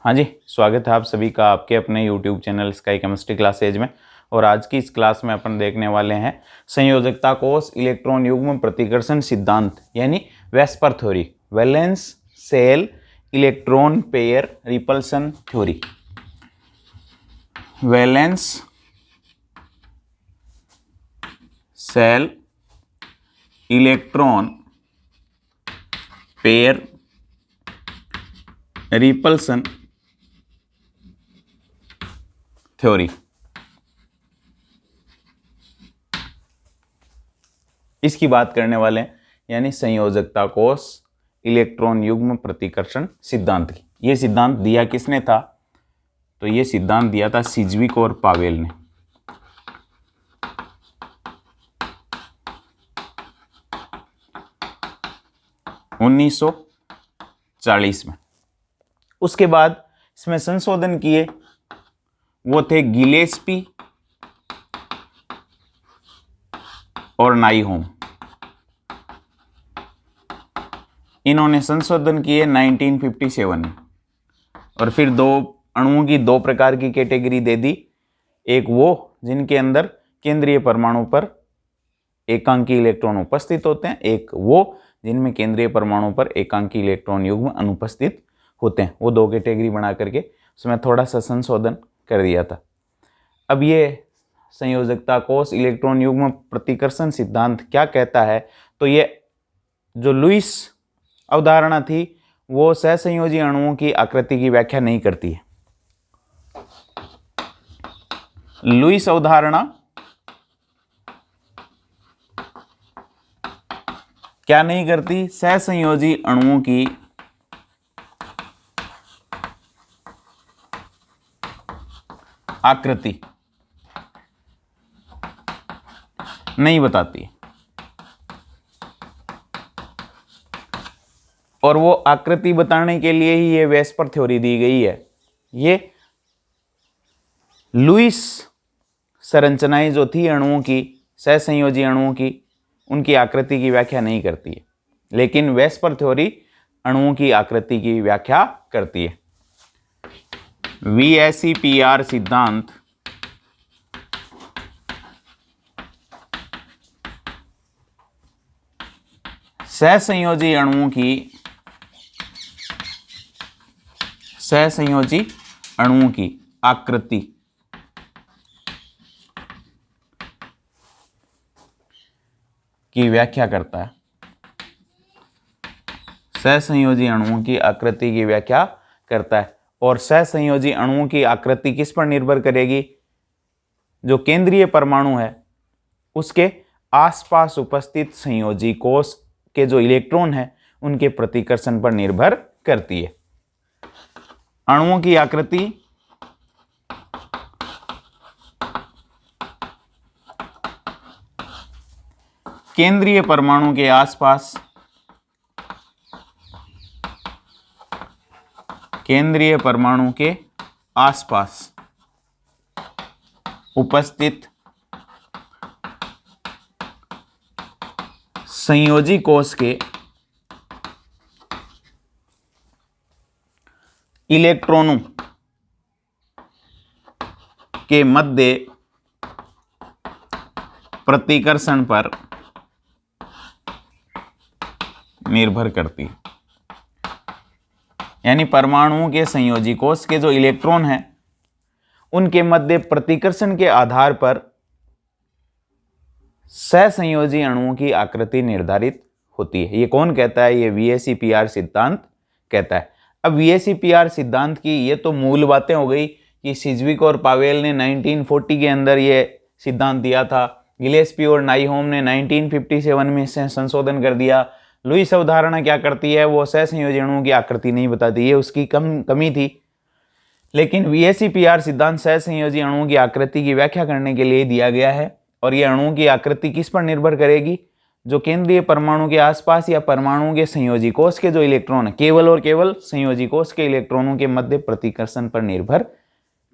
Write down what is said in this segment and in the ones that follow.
हाँ जी, स्वागत है आप सभी का आपके अपने YouTube channel sky chemistry classes में। और आज की इस क्लास में अपन देखने वाले हैं संयोजकता कोष इलेक्ट्रॉन युग्म प्रतिकर्षण सिद्धांत यानी VSEPR theory, valence shell electron pair repulsion theory. Valence shell electron pair repulsion theory. इसकी बात करने वाले हैं यानी संयोजकता कोष इलेक्ट्रॉन युग्म प्रतिकर्षण सिद्धांत की। यह सिद्धांत दिया किसने था? तो यह सिद्धांत दिया था सिज्विक और पावेल ने। उन्नीस 1940 में। उसके बाद इसमें संशोधन किए वो थे गिलेस्पी और नाइहोम। इन्होंने संशोधन किए 1957 में। और फिर दो अणुओं की दो प्रकार की कैटेगरी दे दी। एक वो जिनके अंदर केंद्रीय परमाणु पर एकांकी इलेक्ट्रॉन उपस्थित होते हैं, एक वो जिनमें केंद्रीय परमाणु पर एकांकी इलेक्ट्रॉन युग्म अनुपस्थित होते हैं। वो दो कैटेगरी बना करके उसमें थोड़ा सा संशोधन कर दिया था। अब ये संयोजकता कोष इलेक्ट्रॉन युग्म प्रतिकर्षण सिद्धांत क्या कहता है? तो ये जो लुईस अवधारणा थी वो सहसंयोजी अणुओं की आकृति की व्याख्या नहीं करती है। लुईस अवधारणा क्या नहीं करती? सहसंयोजी अणुओं की आकृति नहीं बताती। और वो आकृति बताने के लिए ही ये वेस्पर थ्योरी दी गई है। ये लुईस संरचनाएं जो थी अणुओं की, सहसंयोजी अणुओं की, उनकी आकृति की व्याख्या नहीं करती है, लेकिन वेस्पर थ्योरी अणुओं की आकृति की व्याख्या करती है। VSEPR सिद्धांत सहसंयोजी अणुओं की आकृति की व्याख्या करता है। सहसंयोजी अणुओं की आकृति की व्याख्या करता है। और सहसंयोजी अणुओं की आकृति किस पर निर्भर करेगी? जो केंद्रीय परमाणु है उसके आसपास उपस्थित संयोजी कोष के जो इलेक्ट्रॉन है उनके प्रतिकर्षण पर निर्भर करती है। अणुओं की आकृति केंद्रीय परमाणु के आसपास उपस्थित संयोजी कोष के इलेक्ट्रॉनों के मध्य प्रतिकर्षण पर निर्भर करती है। यानी परमाणुओं के संयोजी कोष के जो इलेक्ट्रॉन हैं उनके मध्य प्रतिकर्षण के आधार पर सहसंयोजी अणुओं की आकृति निर्धारित होती है। ये कौन कहता है? ये VSEPR सिद्धांत कहता है। अब VSEPR सिद्धांत की ये तो मूल बातें हो गई कि सिज्विक और पावेल ने 1940 के अंदर ये सिद्धांत दिया था। गिलेस्पी और नाइहोम ने 1957 में इसे संशोधन कर दिया। लुईस अवधारणा क्या करती है? वो सहसंयोजी अणुओं की आकृति नहीं बताती, ये उसकी कमी थी। लेकिन VSEPR सिद्धांत सहसंयोजी अणुओं की आकृति की व्याख्या करने के लिए दिया गया है। और ये अणुओं की आकृति किस पर निर्भर करेगी? जो केंद्रीय परमाणु के आसपास या परमाणु के संयोजी कोष के जो इलेक्ट्रॉन है, केवल और केवल संयोजी कोष के इलेक्ट्रॉनों के मध्य प्रतिकर्षण पर निर्भर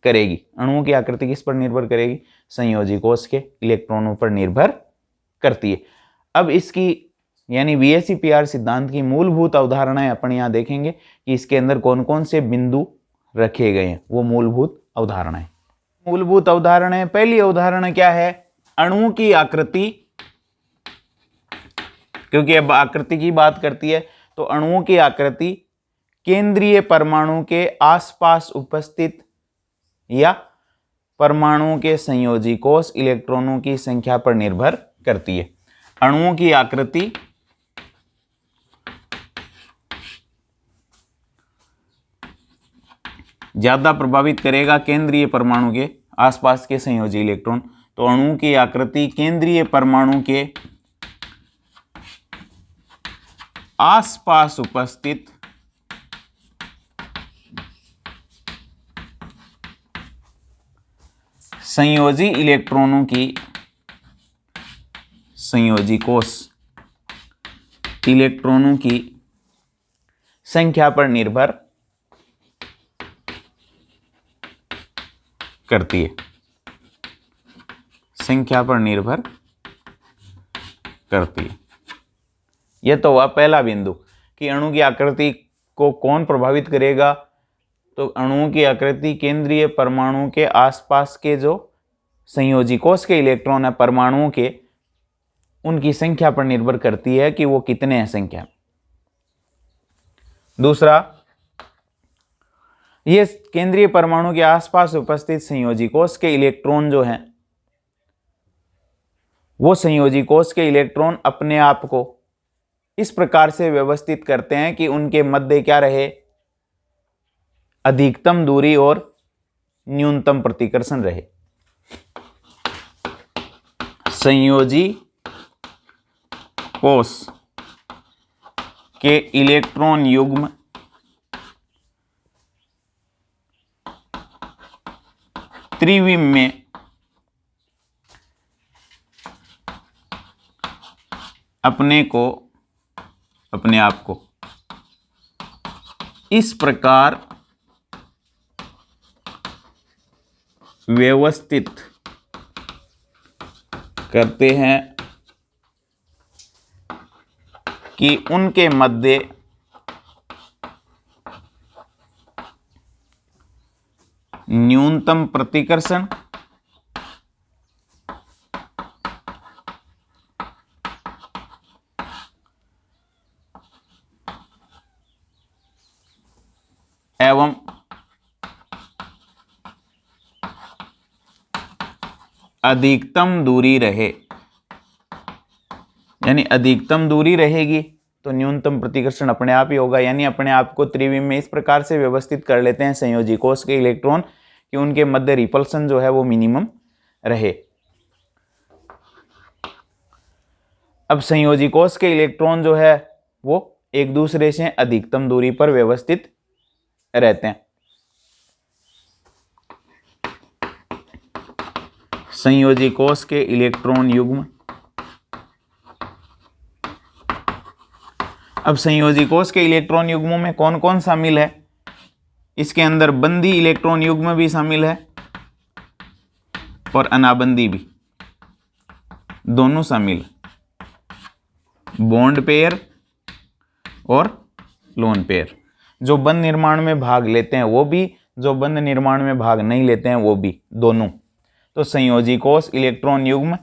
करेगी। अणुओं की आकृति किस पर निर्भर करेगी? संयोजी कोष के इलेक्ट्रॉनों पर निर्भर करती है। अब इसकी यानी VSEPR सिद्धांत की मूलभूत अवधारणाएं अपन यहाँ देखेंगे कि इसके अंदर कौन कौन से बिंदु रखे गए हैं, वो मूलभूत अवधारणाएं। मूलभूत अवधारणाएं, पहली अवधारणा क्या है? अणुओं की आकृति, क्योंकि अब आकृति की बात करती है तो अणुओं की आकृति केंद्रीय परमाणु के आसपास उपस्थित या परमाणुओं के संयोजी कोष इलेक्ट्रॉनों की संख्या पर निर्भर करती है। अणुओं की आकृति ज्यादा प्रभावित करेगा केंद्रीय परमाणु के आसपास के संयोजी इलेक्ट्रॉन। तो अणुओं की आकृति केंद्रीय परमाणु के आसपास उपस्थित संयोजी इलेक्ट्रॉनों की संयोजी कोष इलेक्ट्रॉनों की संख्या पर निर्भर करती है, संख्या पर निर्भर करती है। यह तो हुआ पहला बिंदु कि अणु की आकृति को कौन प्रभावित करेगा। तो अणुओं की आकृति केंद्रीय परमाणु के आसपास के जो संयोजी कोष के इलेक्ट्रॉन है परमाणुओं के, उनकी संख्या पर निर्भर करती है कि वो कितने हैं संख्या में। दूसरा, ये केंद्रीय परमाणु के आसपास उपस्थित संयोजी कोष के इलेक्ट्रॉन जो हैं, वो संयोजी कोष के इलेक्ट्रॉन अपने आप को इस प्रकार से व्यवस्थित करते हैं कि उनके मध्य क्या रहे? अधिकतम दूरी और न्यूनतम प्रतिकर्षण रहे। संयोजी कोष के इलेक्ट्रॉन युग्म त्रिविम में अपने आप को इस प्रकार व्यवस्थित करते हैं कि उनके मध्य न्यूनतम प्रतिकर्षण एवं अधिकतम दूरी रहे। यानी अधिकतम दूरी रहेगी तो न्यूनतम प्रतिकर्षण अपने आप ही होगा। यानी अपने आप को त्रिविम में इस प्रकार से व्यवस्थित कर लेते हैं संयोजी कोष के इलेक्ट्रॉन कि उनके मध्य रिपल्सन जो है वो मिनिमम रहे। अब संयोजी कोष के इलेक्ट्रॉन जो है वो एक दूसरे से अधिकतम दूरी पर व्यवस्थित रहते हैं। संयोजी कोष के इलेक्ट्रॉन युग्म, अब संयोजी कोष के इलेक्ट्रॉन युग्मों में कौन कौन शामिल है? इसके अंदर बंदी इलेक्ट्रॉन युग्म भी शामिल है और अनाबंदी भी, दोनों शामिल, बॉन्ड पेयर और लोन पेयर। जो बंध निर्माण में भाग लेते हैं वो भी, जो बंध निर्माण में भाग नहीं लेते हैं वो भी, दोनों। तो संयोजी कोष इलेक्ट्रॉन युग्म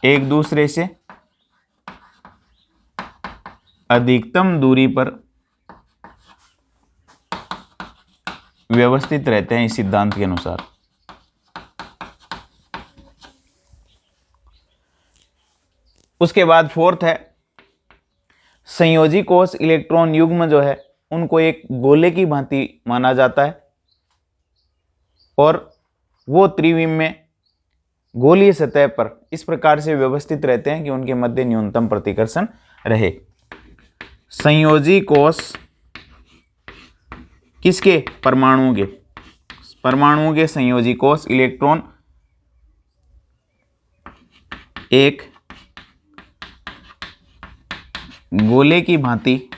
एक दूसरे से अधिकतम दूरी पर व्यवस्थित रहते हैं इस सिद्धांत के अनुसार। उसके बाद फोर्थ है, संयोजी कोष इलेक्ट्रॉन युग्म जो है उनको एक गोले की भांति माना जाता है और वो त्रिविम में गोलीय सतह पर इस प्रकार से व्यवस्थित रहते हैं कि उनके मध्य न्यूनतम प्रतिकर्षण रहे। संयोजी कोष किसके? परमाणुओं के, परमाणुओं के संयोजी कोष इलेक्ट्रॉन एक गोले की भांति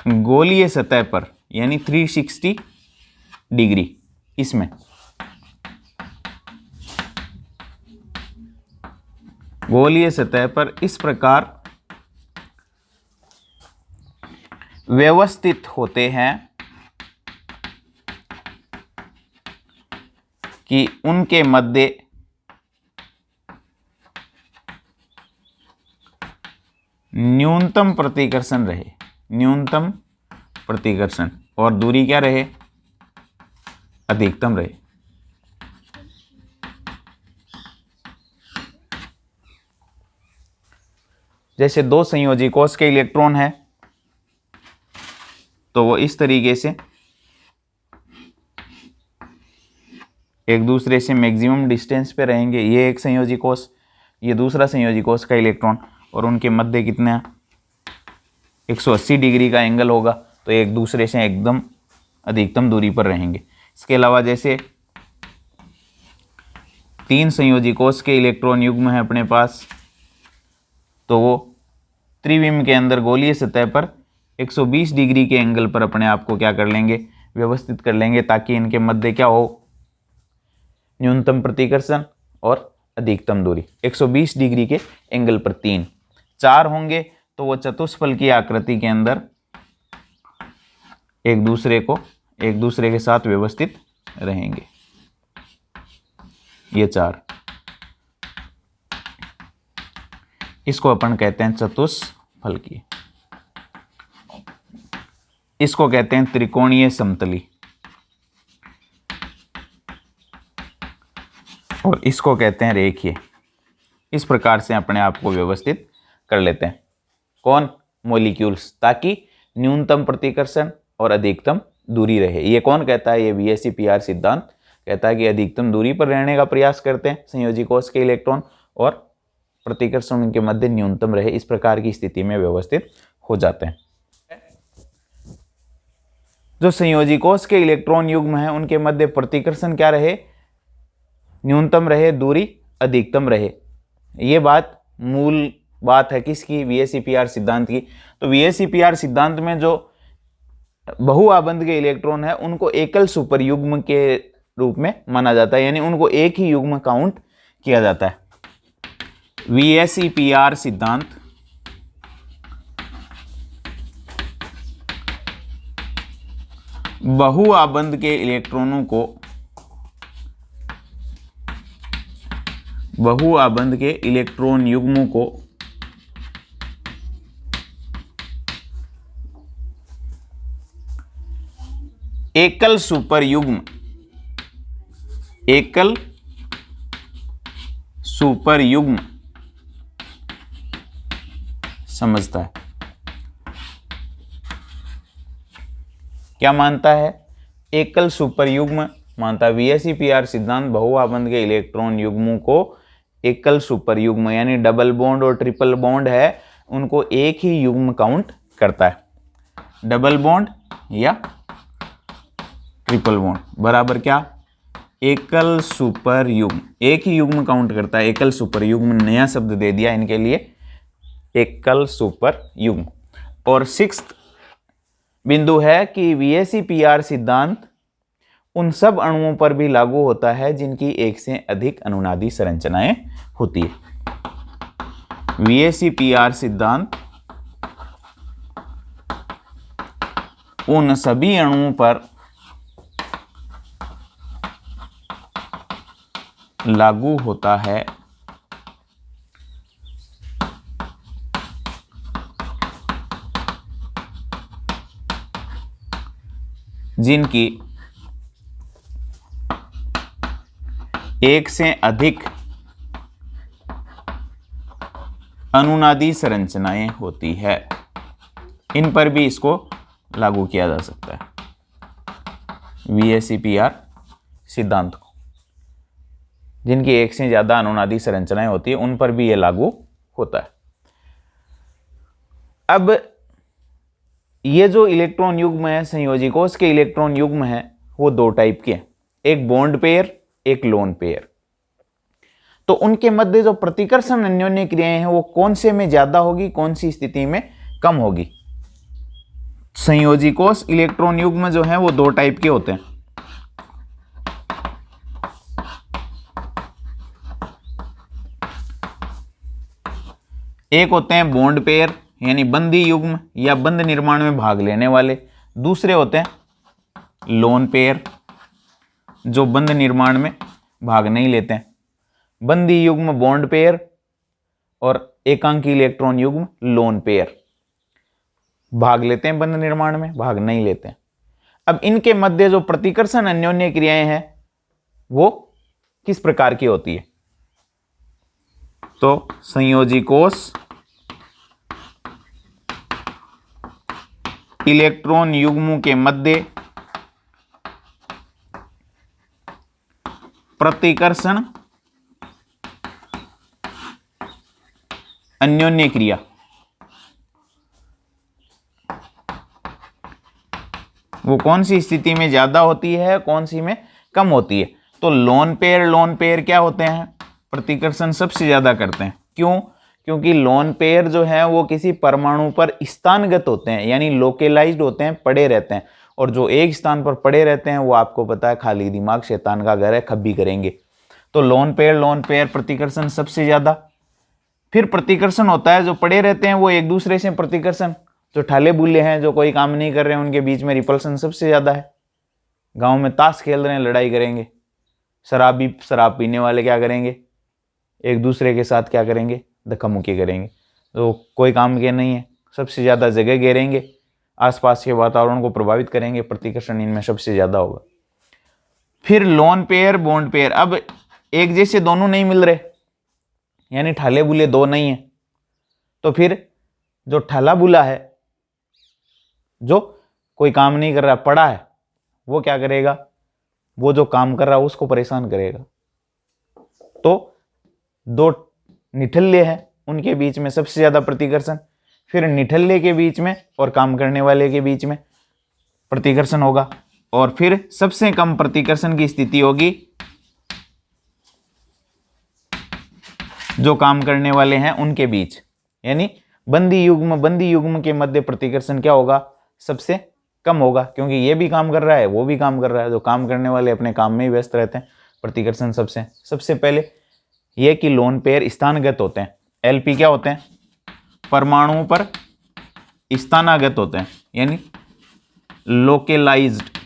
गोलीय सतह पर, यानी 360 डिग्री इसमें गोलीय सतह पर इस प्रकार व्यवस्थित होते हैं कि उनके मध्य न्यूनतम प्रतिकर्षण रहे, न्यूनतम प्रतिकर्षण, और दूरी क्या रहे, अधिकतम रहे। जैसे दो संयोजी कोश के इलेक्ट्रॉन है तो वो इस तरीके से एक दूसरे से मैक्सिमम डिस्टेंस पे रहेंगे। ये एक संयोजी कोश, ये दूसरा संयोजी कोश का इलेक्ट्रॉन, और उनके मध्य कितना 180 डिग्री का एंगल होगा, तो एक दूसरे से एकदम अधिकतम दूरी पर रहेंगे। इसके अलावा जैसे तीन संयोजी कोश के इलेक्ट्रॉन युग्म है अपने पास, तो वो त्रिविम के अंदर गोलीय सतह पर 120 डिग्री के एंगल पर अपने आप को क्या कर लेंगे, व्यवस्थित कर लेंगे, ताकि इनके मध्य क्या हो, न्यूनतम प्रतिकर्षण और अधिकतम दूरी। 120 डिग्री के एंगल पर तीन, चार होंगे तो वो चतुष्फल की आकृति के अंदर एक दूसरे के साथ व्यवस्थित रहेंगे। ये चार, इसको अपन कहते हैं चतुष्फल की। इसको कहते हैं त्रिकोणीय समतली, और इसको कहते हैं रेखीय। इस प्रकार से अपने आप को व्यवस्थित कर लेते हैं कौन, मॉलिक्यूल्स, ताकि न्यूनतम प्रतिकर्षण और अधिकतम दूरी रहे। ये कौन कहता है, ये VSEPR सिद्धांत कहता है कि अधिकतम दूरी पर रहने का प्रयास करते हैं संयोजी कोश के इलेक्ट्रॉन, और प्रतिकर्षण उनके मध्य न्यूनतम रहे, इस प्रकार की स्थिति में व्यवस्थित हो जाते हैं। जो संयोजी कोश के इलेक्ट्रॉन युग्म है उनके मध्य प्रतिकर्षण क्या रहे, न्यूनतम रहे, दूरी अधिकतम रहे। ये बात मूल बात है किसकी, VSEPR सिद्धांत की। तो VSEPR सिद्धांत में जो बहुआबंध के इलेक्ट्रॉन है उनको एकल सुपर युग्म के रूप में माना जाता है, यानी उनको एक ही युग्म काउंट किया जाता है। VSEPR सिद्धांत बहुआबंध के इलेक्ट्रॉनों को, बहुआबंध के इलेक्ट्रॉन युग्मों को एकल सुपर युग्म, एकल सुपर युग्म समझता है। क्या मानता है, एकल सुपर युग्म मानता है। VSEPR सिद्धांत बहुआबंध के इलेक्ट्रॉन युग्मों को एकल सुपर युग्म, यानी डबल बॉन्ड और ट्रिपल बॉन्ड है, उनको एक ही युग्म काउंट करता है। डबल बॉन्ड या ट्रिपल बॉन्ड बराबर क्या, एकल सुपर युग्म, एक ही युग्म काउंट करता है। एकल सुपर युग्म नया शब्द दे दिया इनके लिए, एकल सुपर युग्म। और सिक्स्थ बिंदु है कि VSEPR सिद्धांत उन सब अणुओं पर भी लागू होता है जिनकी एक से अधिक अनुनादी संरचनाएं होती है। VSEPR सिद्धांत उन सभी अणुओं पर लागू होता है जिनकी एक से अधिक अनुनादी संरचनाएं होती है। इन पर भी इसको लागू किया जा सकता है VSEPR सिद्धांत को। जिनकी एक से ज्यादा अनुनादी संरचनाएं होती है उन पर भी यह लागू होता है। अब ये जो इलेक्ट्रॉन युग्म है, संयोजी कोश के इलेक्ट्रॉन युग्म है, वो दो टाइप के हैं, एक बॉन्ड पेयर, एक लोन पेयर। तो उनके मध्य जो प्रतिकर्षण अन्योन्य क्रियाएं हैं वो कौन से में ज्यादा होगी, कौन सी स्थिति में कम होगी। संयोजी कोश इलेक्ट्रॉन युग्म जो है वो दो टाइप के होते हैं। एक होते हैं बॉन्ड पेयर यानी बंदी युग्म या बंद निर्माण में भाग लेने वाले, दूसरे होते हैं लोन पेयर जो बंद निर्माण में भाग नहीं लेते हैं। बंदी युग्म बॉन्ड पेयर और एकांकी इलेक्ट्रॉन युग्म लोन पेयर भाग लेते हैं बंद निर्माण में, भाग नहीं लेते हैं। अब इनके मध्य जो प्रतिकर्षण अन्योन्य क्रियाएं हैं वो किस प्रकार की होती है? तो संयोजी कोष इलेक्ट्रॉन युग्मों के मध्य प्रतिकर्षण अन्योन्य क्रिया वो कौन सी स्थिति में ज्यादा होती है, कौन सी में कम होती है? तो लोन पेयर क्या होते हैं? प्रतिकर्षण सबसे ज्यादा करते हैं। क्यों? क्योंकि लोन पेयर जो है वो किसी परमाणु पर स्थानगत होते हैं, यानी लोकेलाइज्ड होते हैं, पड़े रहते हैं। और जो एक स्थान पर पड़े रहते हैं वो आपको पता है खाली दिमाग शैतान का घर है, खब्बी करेंगे। तो लोन पेयर प्रतिकर्षण सबसे ज्यादा। फिर प्रतिकर्षण होता है जो पड़े रहते हैं वो एक दूसरे से प्रतिकर्षण, जो ठाले बुल्ले हैं जो कोई काम नहीं कर रहे हैं उनके बीच में रिपल्सन सबसे ज्यादा है। गांव में ताश खेल रहे हैं लड़ाई करेंगे, शराब पीने वाले क्या करेंगे? एक दूसरे के साथ क्या करेंगे? धक्का मुक्की करेंगे। तो कोई काम के नहीं है, सबसे ज्यादा जगह घेरेंगे, आसपास के वातावरण को प्रभावित करेंगे, प्रतिकर्षण इनमें सबसे ज्यादा होगा। फिर लोन पेयर बॉन्ड पेयर, अब एक जैसे दोनों नहीं मिल रहे, यानी ठाले बुले दो नहीं है, तो फिर जो ठाला बुला है, जो कोई काम नहीं कर रहा पड़ा है, वो क्या करेगा? वो जो काम कर रहा है उसको परेशान करेगा। तो दो निठल्ले हैं, उनके बीच में सबसे ज्यादा प्रतिकर्षण। फिर निठल्ले के बीच में और काम करने वाले के बीच में प्रतिकर्षण होगा। और फिर सबसे कम प्रतिकर्षण की स्थिति होगी जो काम करने वाले हैं उनके बीच, यानी बंदी युग्म के मध्य प्रतिकर्षण क्या होगा? सबसे कम होगा, क्योंकि ये भी काम कर रहा है, वो भी काम कर रहा है। जो काम करने वाले अपने काम में ही व्यस्त रहते हैं, प्रतिकर्षण सबसे पहले ये कि लोन पेयर स्थानगत होते हैं। एलपी क्या होते हैं? परमाणुओं पर स्थानागत होते हैं, यानी लोकेलाइज्ड,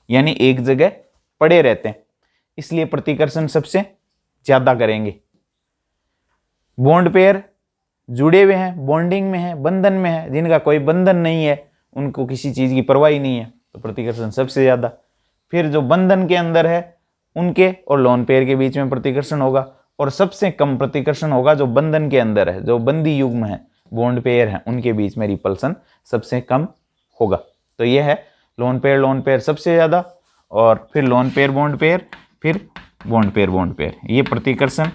यानी एक जगह पड़े रहते हैं, इसलिए प्रतिकर्षण सबसे ज्यादा करेंगे। बॉन्ड पेयर जुड़े हुए हैं, बॉन्डिंग में है, बंधन में है। जिनका कोई बंधन नहीं है, उनको किसी चीज की परवाह ही नहीं है, तो प्रतिकर्षण सबसे ज्यादा। फिर जो बंधन के अंदर है उनके और लोन पेयर के बीच में प्रतिकर्षण होगा। और सबसे कम प्रतिकर्षण होगा जो बंधन के अंदर है, जो बंदी युग्म है, बॉन्ड पेयर है, उनके बीच में रिपल्सन सबसे कम होगा। तो यह है लोन पेयर सबसे ज्यादा, और फिर लोन पेयर बॉन्ड पेयर, फिर बॉन्ड पेयर। ये प्रतिकर्षण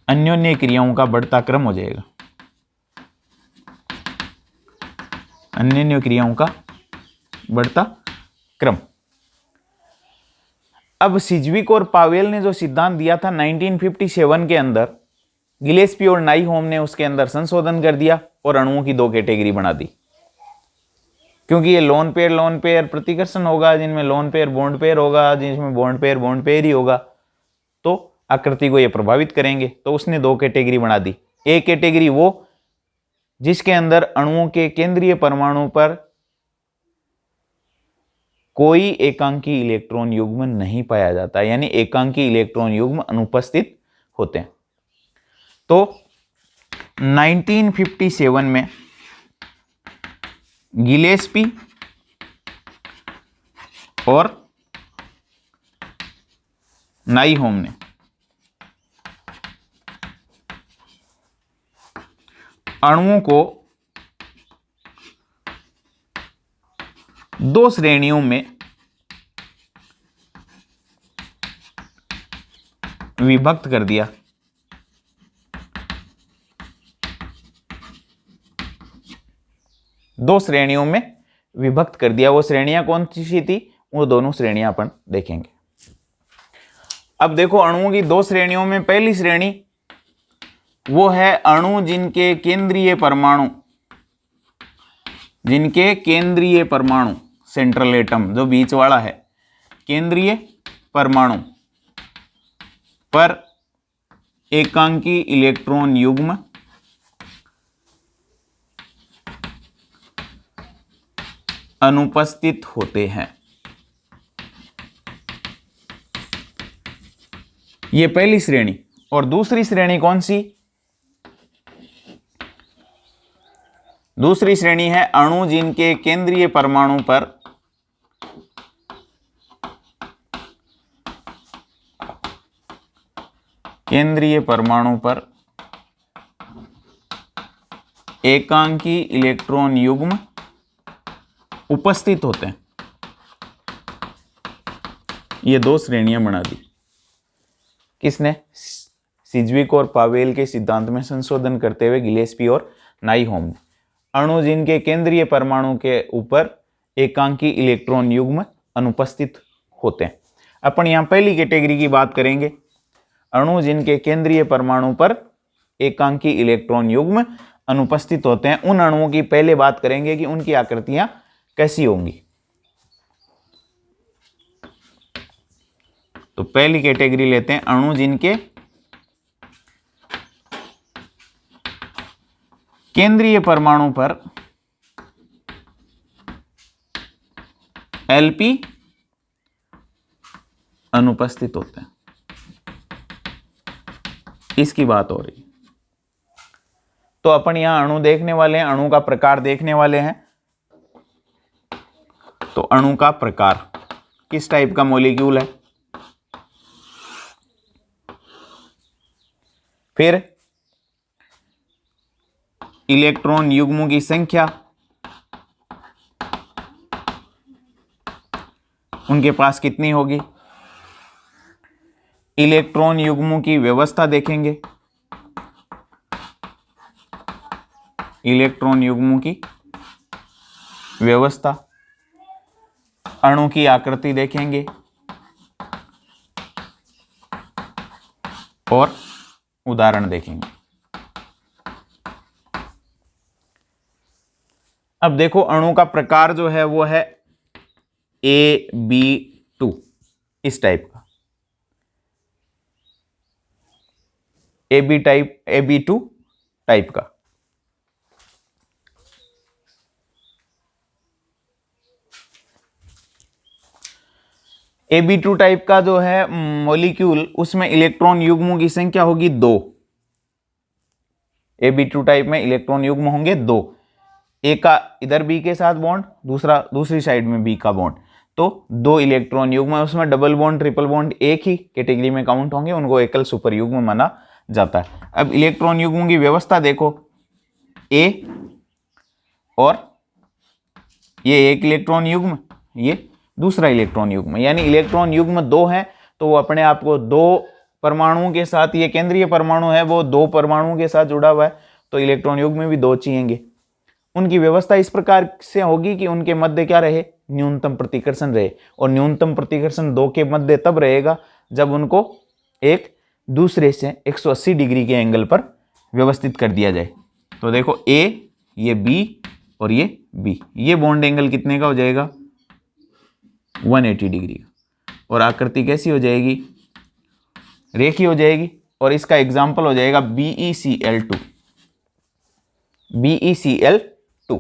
अन्योन्य क्रियाओं का बढ़ता क्रम हो जाएगा, अन्योन्य क्रियाओं का बढ़ता क्रम। अब सिज्विक और पावेल ने जो सिद्धांत दिया था 1957 के अंदर, गिलेस्पी और नाइहोम ने उसके अंदर संशोधन कर दिया और अणुओं की दो कैटेगरी बना दी। क्योंकि ये लोन पेयर प्रतिकर्षण होगा, जिनमें लोन पेयर बॉन्ड पेयर होगा, जिसमें बॉन्ड पेयर ही होगा, तो आकृति को ये प्रभावित करेंगे। तो उसने दो कैटेगरी बना दी। एक कैटेगरी वो जिसके अंदर अणुओं के केंद्रीय परमाणु पर कोई एकांकी इलेक्ट्रॉन युग्म नहीं पाया जाता, यानी एकांकी इलेक्ट्रॉन युग्म अनुपस्थित होते हैं। तो 1957 में गिलेस्पी और नाइहोम ने अणुओं को दो श्रेणियों में विभक्त कर दिया। दो श्रेणियों में विभक्त कर दिया। वो श्रेणियां कौन सी थी? वो दोनों श्रेणियां अपन देखेंगे। अब देखो अणुओं की दो श्रेणियों में पहली श्रेणी वो है अणु जिनके केंद्रीय परमाणु सेंट्रल एटम जो बीच वाला है, केंद्रीय परमाणु पर एकांकी इलेक्ट्रॉन युग्म अनुपस्थित होते हैं। ये पहली श्रेणी। और दूसरी श्रेणी कौन सी? दूसरी श्रेणी है अणु जिनके केंद्रीय परमाणु पर एकांकी इलेक्ट्रॉन युग्म उपस्थित होते हैं। ये दो श्रेणियां बना दी किसने? सिज्विक और पावेल के सिद्धांत में संशोधन करते हुए गिलेस्पी और नाइहोम ने। अणु जिनके केंद्रीय परमाणु के ऊपर एकांकी इलेक्ट्रॉन युग्म अनुपस्थित होते हैं। अपन यहां पहली कैटेगरी की बात करेंगे, अणु जिनके केंद्रीय परमाणु पर एकांकी इलेक्ट्रॉन युग्म अनुपस्थित होते हैं। उन अणुओं की पहले बात करेंगे कि उनकी आकृतियां कैसी होंगी। तो पहली कैटेगरी लेते हैं, अणु जिनके केंद्रीय परमाणु पर एलपी अनुपस्थित होते हैं। इसकी बात हो रही है। तो अपन यहां अणु देखने वाले हैं, अणु का प्रकार देखने वाले हैं। तो अणु का प्रकार, किस टाइप का मॉलिक्यूल है। फिर इलेक्ट्रॉन युग्मों की संख्या, उनके पास कितनी होगी। इलेक्ट्रॉन युग्मों की व्यवस्था देखेंगे, इलेक्ट्रॉन युग्मों की व्यवस्था, अणु की आकृति देखेंगे और उदाहरण देखेंगे। अब देखो अणु का प्रकार जो है वो है AB2, इस टाइप का AB2 टाइप का। AB2 टाइप का जो है मॉलिक्यूल, उसमें इलेक्ट्रॉन युग्मों की संख्या होगी 2। AB2 टाइप में इलेक्ट्रॉन युग्म होंगे 2, एक का इधर B के साथ बॉन्ड, दूसरी साइड में B का बॉन्ड। तो 2 इलेक्ट्रॉन युग्म है, उसमें डबल बॉन्ड ट्रिपल बॉन्ड एक ही कैटेगरी में काउंट होंगे, उनको एकल सुपर युग्म माना जाता है। अब इलेक्ट्रॉन युग्मों की व्यवस्था देखो, A और ये एक इलेक्ट्रॉन युग्म, ये दूसरा इलेक्ट्रॉन युग्म, यानी इलेक्ट्रॉन युग्म 2 है तो वो अपने आप को 2 परमाणुओं के साथ, ये केंद्रीय परमाणु है वो 2 परमाणुओं के साथ जुड़ा हुआ है, तो इलेक्ट्रॉन युग्म में भी 2 चाहिएंगे। उनकी व्यवस्था इस प्रकार से होगी कि उनके मध्य क्या रहे, न्यूनतम प्रतिकर्षण रहे। और न्यूनतम प्रतिकर्षण 2 के मध्य तब रहेगा जब उनको एक दूसरे से 180 डिग्री के एंगल पर व्यवस्थित कर दिया जाए। तो देखो A, ये B और ये B, ये बॉन्ड एंगल कितने का हो जाएगा, 180 डिग्री का। और आकृति कैसी हो जाएगी, रेखीय हो जाएगी। और इसका एग्जाम्पल हो जाएगा BeCl2। BeCl2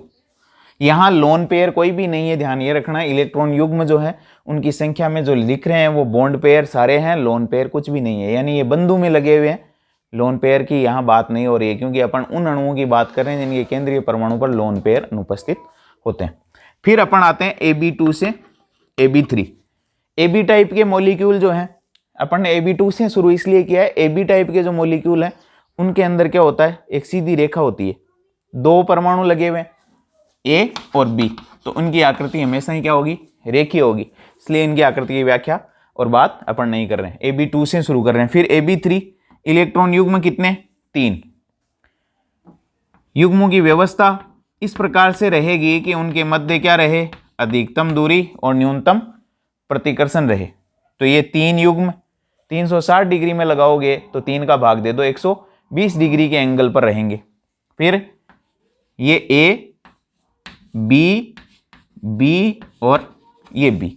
यहां लोन पेयर कोई भी नहीं है, ध्यान ये रखना। इलेक्ट्रॉन युग्म जो है उनकी संख्या में जो लिख रहे हैं वो बॉन्ड पेयर सारे हैं, लोन पेयर कुछ भी नहीं है, यानी ये बंधु में लगे हुए हैं। लोन पेयर की यहां बात नहीं हो रही है, क्योंकि अपन उन अणुओं की बात कर रहे हैं जिनके केंद्रीय परमाणु पर लोन पेयर अनुपस्थित होते हैं। फिर अपन आते हैं AB2 से AB3। AB टाइप के मॉलिक्यूल जो हैं, अपन ने AB2 से शुरू इसलिए किया है, AB टाइप के जो मॉलिक्यूल हैं उनके अंदर क्या होता है, एक सीधी रेखा होती है, 2 परमाणु लगे हुए हैं A और B, तो उनकी आकृति हमेशा ही क्या होगी, रेखीय होगी। इसलिए इनकी आकृति की व्याख्या और बात अपन नहीं कर रहे हैं, AB2 से शुरू कर रहे हैं। फिर AB3, इलेक्ट्रॉन युग्म कितने, 3। युग्मों की व्यवस्था इस प्रकार से रहेगी कि उनके मध्य क्या रहे, अधिकतम दूरी और न्यूनतम प्रतिकर्षण रहे। तो ये 3 युग्म 360 डिग्री में लगाओगे तो 3 का भाग दे दो, 120 डिग्री के एंगल पर रहेंगे। फिर ये A, B और ये B,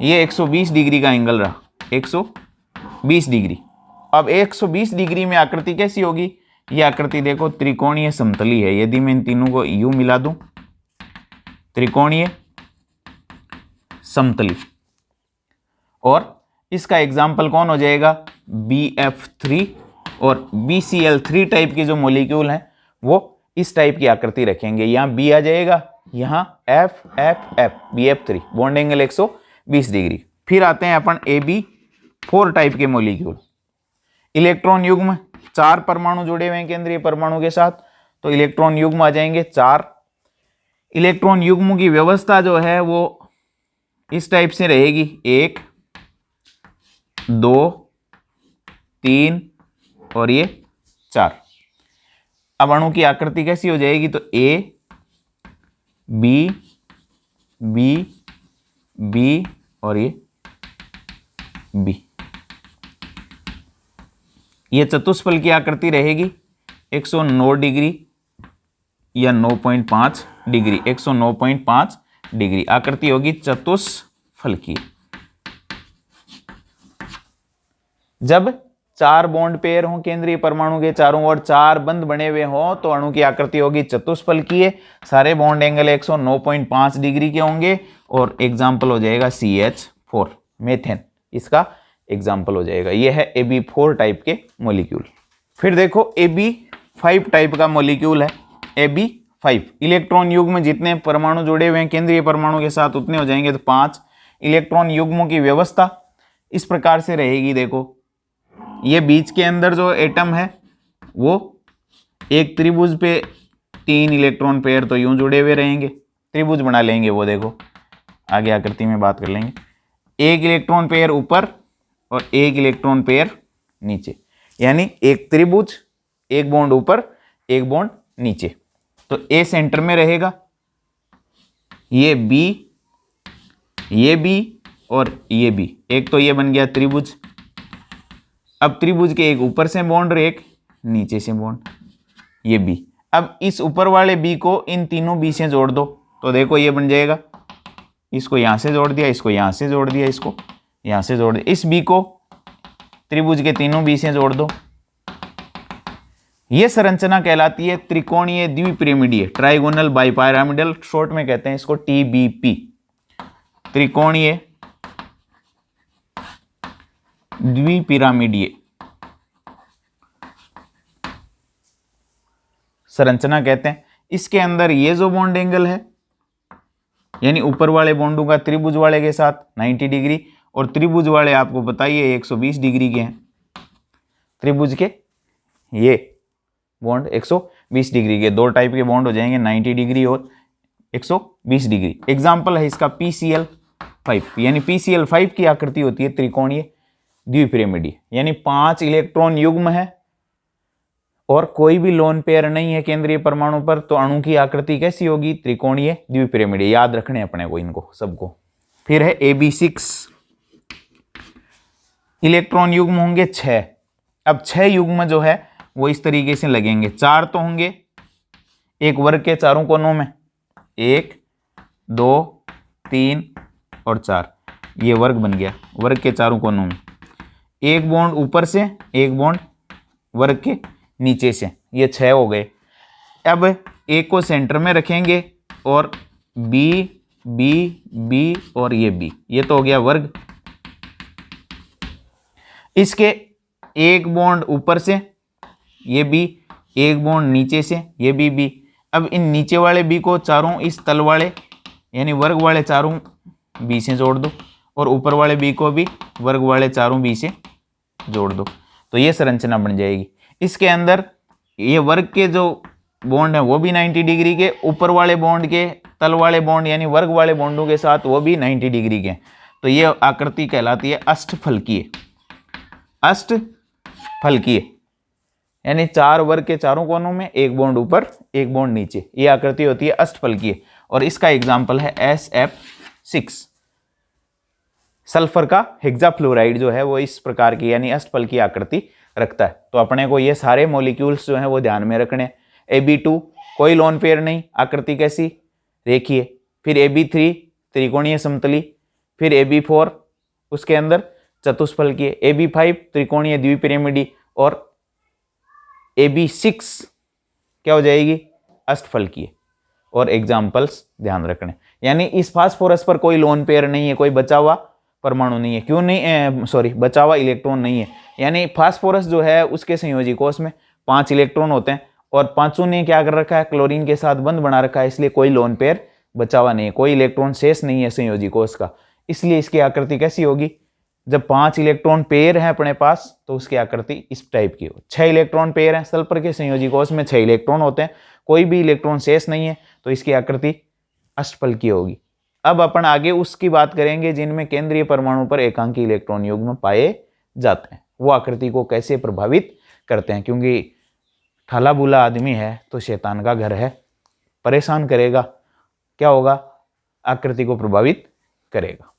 ये 120 डिग्री का एंगल रहा, 120 डिग्री। अब 120 डिग्री में आकृति कैसी होगी, ये आकृति देखो त्रिकोणीय समतली है। यदि मैं इन तीनों को यूं मिला दूं, त्रिकोणीय समतली, और इसका एग्जाम्पल कौन हो जाएगा, BF3 और BCl3 टाइप के जो मॉलिक्यूल हैं वो इस टाइप की आकृति रखेंगे। यहाँ B आ जाएगा, यहाँ F BF3, bond angle 120 degree. फिर आते हैं अपन AB4 टाइप के मॉलिक्यूल। इलेक्ट्रॉन युग्म 4 परमाणु जुड़े हुए हैं केंद्रीय परमाणु के साथ, तो इलेक्ट्रॉन युग्म आ जाएंगे 4। इलेक्ट्रॉन युग्म की व्यवस्था जो है वो इस टाइप से रहेगी, 1 2 3 और ये 4। अब अणु की आकृति कैसी हो जाएगी, तो A B B B और ये B। ये चतुष्फल की आकृति रहेगी 109 डिग्री या 9.5 डिग्री, 109.5 डिग्री आकृति होगी चतुष्फल की। जब 4 बॉन्ड पेयर हों केंद्रीय परमाणु के चारों ओर, 4 बंध बने हुए हों, तो अणु की आकृति होगी चतुष्फल की है। सारे बॉन्ड एंगल 109.5 डिग्री के होंगे और एग्जाम्पल हो जाएगा CH4 मेथेन, इसका एग्जाम्पल हो जाएगा। यह है AB4 टाइप के मॉलिक्यूल। फिर देखो AB5 टाइप का मॉलिक्यूल है। AB5 इलेक्ट्रॉन युग्म जितने परमाणु जुड़े हुए हैं केंद्रीय परमाणु के साथ उतने हो जाएंगे, तो 5। इलेक्ट्रॉन युग्मों की व्यवस्था इस प्रकार से रहेगी, देखो ये बीच के अंदर जो एटम है वो एक त्रिभुज पे 3 इलेक्ट्रॉन पेयर तो यूं जुड़े हुए रहेंगे, त्रिभुज बना लेंगे वो, देखो आगे आकृति में बात कर लेंगे। एक इलेक्ट्रॉन पेयर ऊपर और एक इलेक्ट्रॉन पेयर नीचे, यानी एक त्रिभुज, एक बॉन्ड ऊपर एक बॉन्ड नीचे। तो A सेंटर में रहेगा, ये B, ये B और ये B। एक तो ये बन गया त्रिभुज। अब त्रिभुज के एक ऊपर से बॉन्ड और एक नीचे से बॉन्ड, ये B। अब इस ऊपर वाले B को इन तीनों B से जोड़ दो, तो देखो ये बन जाएगा, इसको यहां से जोड़ दिया, इसको यहां से जोड़ दिया, इसको यहां से जोड़ दिया, इस B को त्रिभुज के तीनों B से जोड़ दो। यह संरचना कहलाती है त्रिकोणीय द्विपिरामिडीय, ट्राइगोनल बाइपिरामिडल, शॉर्ट में कहते हैं इसको TBP, त्रिकोणीय द्विपिरामिडीय संरचना कहते हैं। इसके अंदर ये जो बॉन्ड एंगल है, यानी ऊपर वाले बॉन्डों का त्रिभुज वाले के साथ 90 डिग्री और त्रिभुज वाले आपको बताइए 120 डिग्री के हैं। त्रिभुज के ये बॉन्ड 120 डिग्री के, 2 टाइप के बॉन्ड हो जाएंगे, 90 डिग्री और 120 डिग्री। एग्जाम्पल है इसका PCl5, यानी PCl5 की आकृति होती है त्रिकोणीय द्विपिरामिडीय, यानी 5 इलेक्ट्रॉन युग्म है और कोई भी लोन पेयर नहीं है केंद्रीय परमाणु पर, तो अणु की आकृति कैसी होगी, त्रिकोणीय द्विपिरामिडीय। याद रखने अपने को इनको सबको। फिर है AB6, इलेक्ट्रॉन युग्म होंगे 6। अब 6 युग्म जो है वो इस तरीके से लगेंगे, 4 तो होंगे एक वर्ग के चारों कोनों में, 1 2 3 और 4, ये वर्ग बन गया, वर्ग के चारों कोनों में। एक बॉन्ड ऊपर से, एक बॉन्ड वर्ग के नीचे से, ये 6 हो गए। अब एक को सेंटर में रखेंगे और B B B और ये B, ये तो हो गया वर्ग। इसके एक बॉन्ड ऊपर से, ये B, एक बॉन्ड नीचे से, ये भी B। अब इन नीचे वाले B को चारों इस तल वाले यानी वर्ग वाले चारों B से जोड़ दो और ऊपर वाले B को भी वर्ग वाले चारों B से जोड़ दो, तो ये संरचना बन जाएगी। इसके अंदर ये वर्ग के जो बॉन्ड है वो भी 90 डिग्री के, ऊपर वाले बॉन्ड के तल वाले बॉन्ड यानी वर्ग वाले बॉन्डों के साथ वो भी 90 डिग्री के, तो ये आकृति कहलाती है अष्टफलकीय। अष्टफलकीय यानी 4 वर्ग के चारों कोनों में एक बॉन्ड ऊपर एक बॉन्ड नीचे, ये आकृति होती है अष्टफलकीय। और इसका एग्जाम्पल है SF6। सल्फर का हेक्साफ्लोराइड जो है वो इस प्रकार की यानी अष्टफलकीय आकृति रखता है। तो अपने को ये सारे मॉलिक्यूल्स जो हैं वो ध्यान में रखने। AB2 कोई लोन पेयर नहीं, आकृति कैसी, रेखीय। फिर AB3 त्रिकोणीय समतली। फिर AB4 उसके अंदर चतुष्फलकीय, AB5 त्रिकोणीय द्विपिरामिडी और AB6 क्या हो जाएगी, अष्टफलकीय। और एग्जाम्पल्स ध्यान रखने, यानी इस फास्फोरस पर कोई लोन पेयर नहीं है, कोई बचा हुआ परमाणु नहीं है, क्यों नहीं, सॉरी बचा हुआ इलेक्ट्रॉन नहीं है। यानी फास्फोरस जो है उसके संयोजी कोष में 5 इलेक्ट्रॉन होते हैं और पांचों ने क्या कर रखा है, क्लोरीन के साथ बंध बना रखा है, इसलिए कोई लोन पेयर बचा हुआ नहीं है, कोई इलेक्ट्रॉन शेष नहीं है संयोजी कोष का। इसलिए इसकी आकृति कैसी होगी, जब 5 इलेक्ट्रॉन पेयर है अपने पास तो उसकी आकृति इस टाइप की हो। 6 इलेक्ट्रॉन पेयर है, सल्फर के संयोजी कोष में 6 इलेक्ट्रॉन होते हैं, कोई भी इलेक्ट्रॉन शेष नहीं है, तो इसकी आकृति अष्टफलकीय होगी। अब अपन आगे उसकी बात करेंगे जिनमें केंद्रीय परमाणु पर एकांकी इलेक्ट्रॉन युग्म पाए जाते हैं, वो आकृति को कैसे प्रभावित करते हैं, क्योंकि ठाला बुला आदमी है तो शैतान का घर है, परेशान करेगा, क्या होगा, आकृति को प्रभावित करेगा।